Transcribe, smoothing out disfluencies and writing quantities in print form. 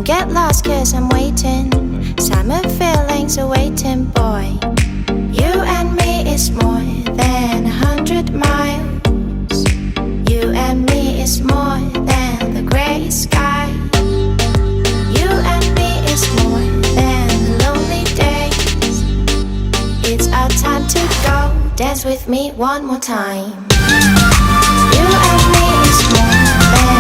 Don't get lost cause I'm waiting. Summer feelings are waiting, boy. You and me is more than 100 miles. You and me is more than the gray sky. You and me is more than the lonely days. It's our time to go. Dance with me one more time. You and me is more than